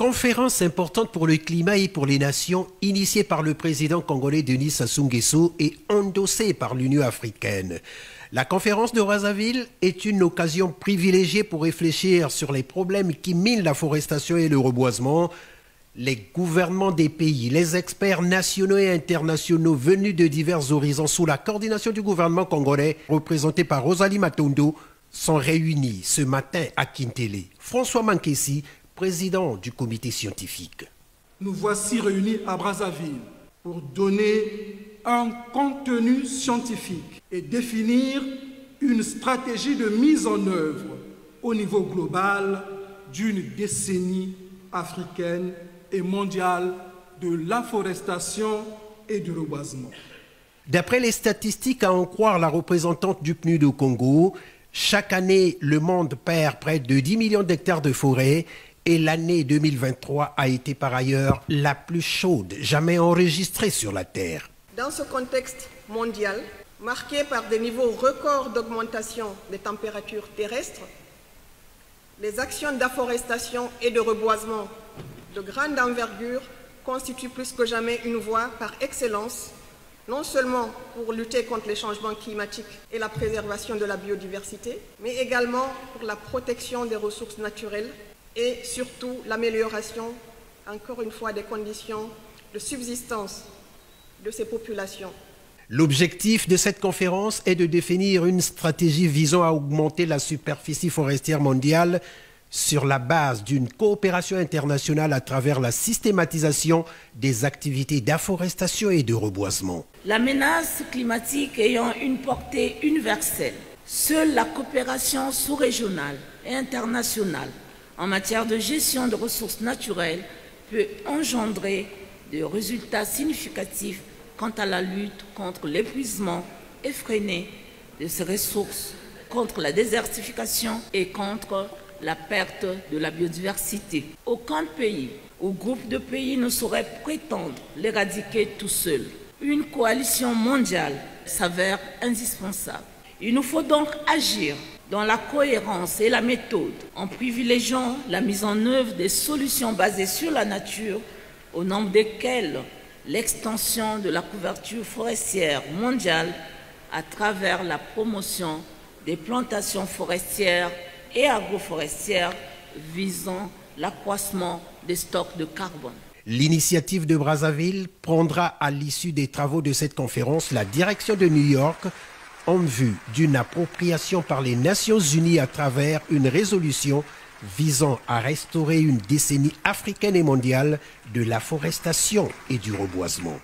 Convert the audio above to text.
Conférence importante pour le climat et pour les nations, initiée par le président congolais Denis Sassou Nguesso et endossée par l'Union africaine. La conférence de Brazzaville est une occasion privilégiée pour réfléchir sur les problèmes qui minent la forestation et le reboisement. Les gouvernements des pays, les experts nationaux et internationaux venus de divers horizons sous la coordination du gouvernement congolais, représenté par Rosalie Matondo, sont réunis ce matin à Kintele. François Mankessi, président du comité scientifique. Nous voici réunis à Brazzaville pour donner un contenu scientifique et définir une stratégie de mise en œuvre au niveau global d'une décennie africaine et mondiale de l'afforestation et du reboisement. D'après les statistiques à en croire la représentante du PNUD au Congo, chaque année, le monde perd près de 10 millions d'hectares de forêt et l'année 2023 a été par ailleurs la plus chaude jamais enregistrée sur la Terre. Dans ce contexte mondial, marqué par des niveaux records d'augmentation des températures terrestres, les actions d'afforestation et de reboisement de grande envergure constituent plus que jamais une voie par excellence, non seulement pour lutter contre les changements climatiques et la préservation de la biodiversité, mais également pour la protection des ressources naturelles et surtout l'amélioration, encore une fois, des conditions de subsistance de ces populations. L'objectif de cette conférence est de définir une stratégie visant à augmenter la superficie forestière mondiale sur la base d'une coopération internationale à travers la systématisation des activités d'afforestation et de reboisement. La menace climatique ayant une portée universelle, seule la coopération sous-régionale et internationale en matière de gestion de ressources naturelles peut engendrer des résultats significatifs quant à la lutte contre l'épuisement effréné de ces ressources, contre la désertification et contre la perte de la biodiversité. Aucun pays ou groupe de pays ne saurait prétendre l'éradiquer tout seul. Une coalition mondiale s'avère indispensable. Il nous faut donc agir dans la cohérence et la méthode en privilégiant la mise en œuvre des solutions basées sur la nature, au nombre desquelles l'extension de la couverture forestière mondiale à travers la promotion des plantations forestières et agroforestières visant l'accroissement des stocks de carbone. L'initiative de Brazzaville prendra à l'issue des travaux de cette conférence la direction de New York en vue d'une appropriation par les Nations Unies à travers une résolution visant à restaurer une décennie africaine et mondiale de l'afforestation et du reboisement.